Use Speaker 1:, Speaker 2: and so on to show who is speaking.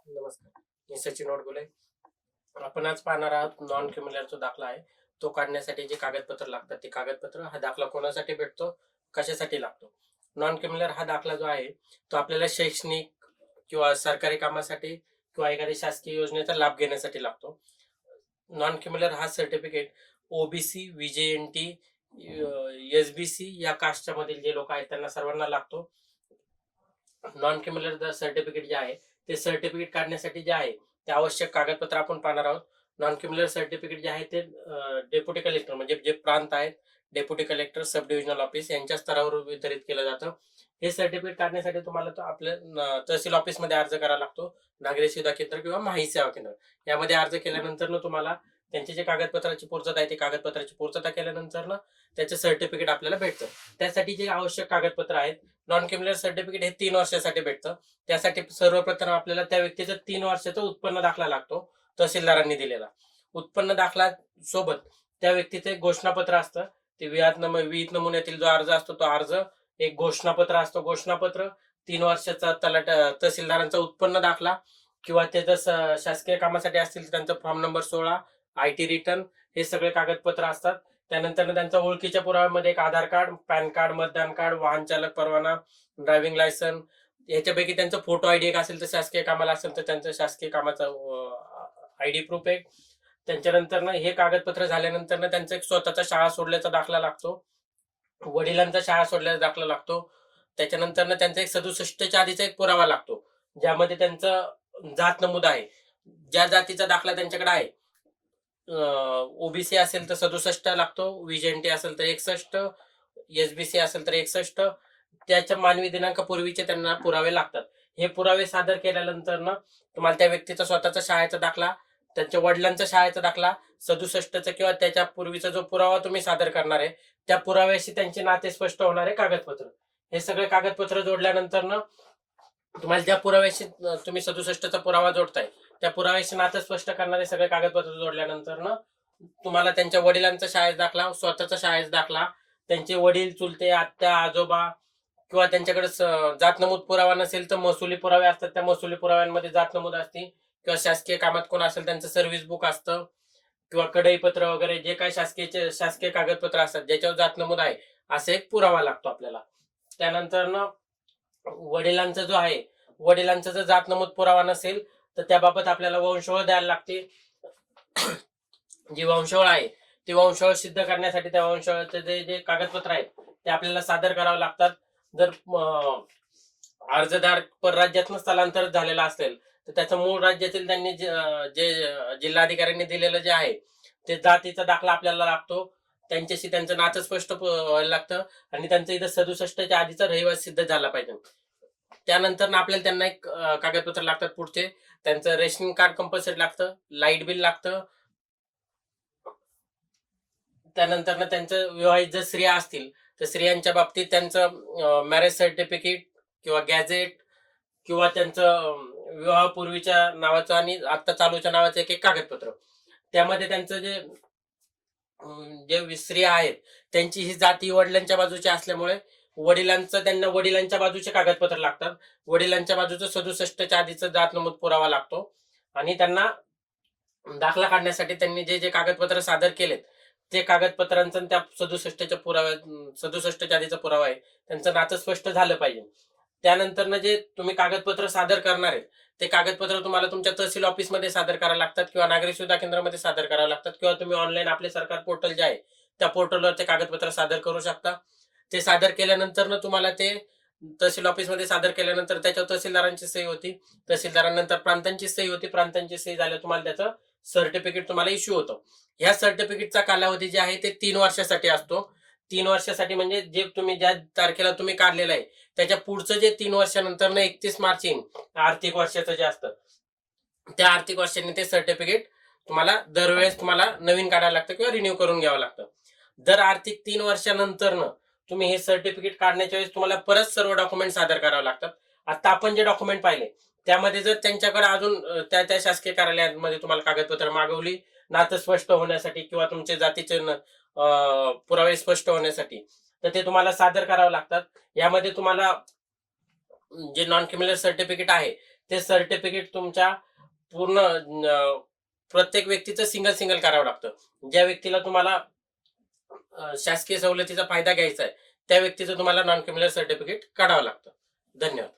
Speaker 1: नमस्कार. मी सचिन वडगुले. आपण आज पाहणार आहोत नॉन क्रिमिनलचा दाखला आहे. तो काढण्यासाठी जे कागदपत्र लागतात ते कागदपत्र, हा दाखला कोणासाठी भेटतो, कशासाठी लागतो. नॉन क्रिमिनल हा दाखला जो आहे तो आपल्याला शैक्षणिक किंवा सरकारी कामासाठी किंवा एखाद्या शासकीय योजनेचा लाभ घेण्यासाठी लागतो. नॉन क्रिमिनल हा सर्टिफिकेट ओबीसी, व्हीजेएनटी, एसबीसी या कास्टच्या मधील जे लोक आहेत त्यांना सर्वांना लागतो. नॉन क्रिमिनल सर्टिफिकेट जे आहे ते सर्टिफिकेट काढण्यासाठी जे आहे ते आवश्यक कागदपत्र आपण पाहणार आहोत. नॉन क्रिमिनल सर्टिफिकेट जे आहे ते डेप्युटी कलेक्टर म्हणजे जे प्रांत आहेत, डेप्युटी कलेक्टर, सब डिव्हिजनल ऑफिस यांच्या स्तरावर वितरित केलं जातं. हे सर्टिफिकेट काढण्यासाठी तुम्हाला तो आपल्या तहसील ऑफिसमध्ये अर्ज करावा लागतो. नागरी सुविधा केंद्र किंवा माहिती सेवा केंद्र यामध्ये अर्ज केल्यानंतर तुम्हाला त्यांचे जे कागदपत्राची पूर्तता आहे ते कागदपत्राची पूर्तता केल्यानंतर त्याचं सर्टिफिकेट आपल्याला भेटतं. त्यासाठी जे आवश्यक कागदपत्र आहेत, नॉन क्रिमिनल सर्टिफिकेट हे 3 वर्षासाठी भेटतं. त्यासाठी सर्वप्रथम आपल्याला त्या व्यक्तीचं 3 वर्षाचा उत्पन्न दाखला लागतो, तहसीलदारांनी दिलेला. उत्पन्न दाखला सोबत त्या व्यक्तीचं एक घोषणापत्र असतं. ते विहित नमुन्यातील जो अर्ज असतो तो अर्ज, एक घोषणापत्र असतो, घोषणापत्र, 3 वर्षाचा तहसीलदारांचा उत्पन्न दाखला किंवा ते जर शासकीय कामासाठी असतील त्यांचा फॉर्म नंबर 16, आयटी रिटर्न, हे सगळे कागदपत्र असतात. त्यानंतर त्यांचा ओळखीच्या पुराव्यामध्ये एक आधार कार्ड, पॅन कार्ड, मतदान कार्ड, वाहन चालक परवाना, ड्रायव्हिंग लायसन, याच्यापैकी त्यांचा फोटो आयडी एक असेल तर शासकीय कामाला असेल तर त्यांचं शासकीय कामाचा आयडी प्रूफ एक. त्यांच्यानंतर हे कागदपत्र झाल्यानंतर त्यांचा एक स्वतःचा शाळा सोडल्याचा दाखला लागतो, वडिलांचा शाळा सोडल्याचा दाखला लागतो. त्याच्यानंतर त्यांचा एक 67च्या आधीचा एक पुरावा लागतो, ज्यामध्ये त्यांचं जात नमूद आहे, ज्या जातीचा दाखला त्यांच्याकडे आहे. ओबीसी असेल तर 67 लागतो, व्हीजेएनटी असेल तर 61, एसबीसी असेल तर 61. त्याच्या मानवी दिनांकापूर्वीचे त्यांना पुरावे लागतात. हे पुरावे सादर केल्यानंतर तुम्हाला त्या व्यक्तीचा स्वतःचा शाळेचा दाखला, त्यांच्या वडिलांचा शाळेचा दाखला, 67चा किंवा त्याच्या पूर्वीचा जो पुरावा तुम्ही सादर करणार आहे त्या पुराव्याशी त्यांचे नाते स्पष्ट होणारे कागदपत्र, हे सगळे कागदपत्र जोडल्यानंतर तुम्हाला ज्या पुराव्याशी तुम्ही 67चा पुरावा जोडताय त्या पुराव्याशी नातं स्पष्ट करणारे सगळे कागदपत्र जोडल्यानंतर तुम्हाला त्यांच्या वडिलांचा शाळेचा दाखला, स्वतःचा शाळेचा दाखला, त्यांचे वडील, चुलते, आत्या, आजोबा किंवा त्यांच्याकडे जात नमूद पुरावा नसेल तर महसुली पुरावे असतात, त्या महसुली पुराव्यांमध्ये जात नमूद असते, किंवा शासकीय कामात कोण असेल त्यांचं सर्व्हिस बुक असतं किंवा कडईपत्र वगैरे जे काही शासकीय कागदपत्र असतात ज्याच्यावर जात नमूद आहे असा एक पुरावा लागतो आपल्याला. त्यानंतर वडिलांचा जो आहे, वडिलांचा जर जात नमूद पुरावा नसेल तर त्याबाबत आपल्याला वंशावळ द्यायला लागते. जी वंशावळ आहे ती वंशावळ सिद्ध करण्यासाठी त्या वंशावळचे जे कागदपत्र आहेत ते आपल्याला सादर करावे लागतात. जर अर्जदार परराज्यातून स्थलांतरित झालेला असेल तर त्याचं मूळ राज्यातील त्यांनी जे जिल्हाधिकाऱ्यांनी दिलेलं जे आहे ते जातीचा दाखला आपल्याला लागतो. त्यांच्याशी त्यांचं नातं स्पष्ट व्हायला लागतं आणि त्यांचं इथं 67च्या आधीचा रहिवासी सिद्ध झाला पाहिजे. त्यानंतर आपल्याला त्यांना एक कागदपत्र लागतात पुढचे, त्यांचं रेशनिंग कार्ड कंपल्सरी लागतं, लाईट बिल लागतं. त्यानंतर त्यांचं विवाहित जर स्त्रिया असतील तर स्त्रियांच्या बाबतीत त्यांचं मॅरेज सर्टिफिकेट किंवा गॅझेट किंवा त्यांचं विवाहापूर्वीच्या नावाचं आणि आता चालूच्या नावाचं एक कागदपत्र. त्यामध्ये त्यांचं जे स्त्रिया आहेत त्यांची ही जाती वडिलांच्या बाजूची असल्यामुळे त्यांना वडिलांच्या बाजूचे कागदपत्र लागतात. वडिलांच्या बाजूचं 67च्या आधीचं जात नमूद पुरावा लागतो आणि त्यांना दाखला काढण्यासाठी त्यांनी जे कागदपत्र सादर केलेत ते कागदपत्रांचं त्या 67च्या आधीचा पुरावा आहे त्यांचं नातं स्पष्ट झालं पाहिजे. त्यानंतर जे तुम्ही कागदपत्र सादर करणार आहेत ते कागदपत्र तुम्हाला तुमच्या तहसील ऑफिसमध्ये सादर करावं लागतात किंवा नागरी सुविधा केंद्रामध्ये सादर करावं लागतात किंवा तुम्ही ऑनलाईन आपले सरकार पोर्टल जे आहे त्या पोर्टलवर ते कागदपत्र सादर करू शकता. ते सादर केल्यानंतर तुम्हाला ते तहसील ऑफिसमध्ये सादर केल्यानंतर त्याच्यावर तहसीलदारांची सही होती, तहसीलदारांनंतर प्रांतांची सही होती, प्रांतांची सही झाल्यावर तुम्हाला त्याचं सर्टिफिकेट तुम्हाला इश्यू होतं. ह्या सर्टिफिकेटचा कालावधी जे आहे ते 3 वर्षासाठी असतो. 3 वर्षासाठी म्हणजे जे तुम्ही ज्या तारखेला तुम्ही काढलेलं आहे त्याच्या पुढचं जे 3 वर्षानंतर 31 मार्च येईल आर्थिक वर्षाचं जे असतं त्या आर्थिक वर्षाने ते सर्टिफिकेट तुम्हाला दरवेळेस तुम्हाला नवीन काढायला लागतं किंवा रिन्यू करून घ्यावं लागतं. दर आर्थिक 3 वर्षानंतर तुम्ही हे सर्टिफिकेट काढण्याच्या वेळेस तुम्हाला परत सर्व डॉक्युमेंट सादर करावे लागतात. आता आपण जे डॉक्युमेंट पाहिले त्यामध्ये जर त्यांच्याकडे अजून त्या शासकीय कार्यालयांमध्ये तुम्हाला कागदपत्र मागवली नातं स्पष्ट होण्यासाठी किंवा तुमचे जातीचे पुरावे स्पष्ट होण्यासाठी तर ते तुम्हाला सादर करावे लागतात. यामध्ये तुम्हाला जे नॉन क्रिमिनल सर्टिफिकेट आहे ते सर्टिफिकेट तुमच्या पूर्ण प्रत्येक व्यक्तीचं सिंगल सिंगल करावं लागतं. ज्या व्यक्तीला तुम्हाला शासकीय सवलतीचा फायदा घ्यायचा आहे त्या व्यक्तीचं तुम्हाला नॉन क्रिमिनल सर्टिफिकेट काढावं लागतं. धन्यवाद.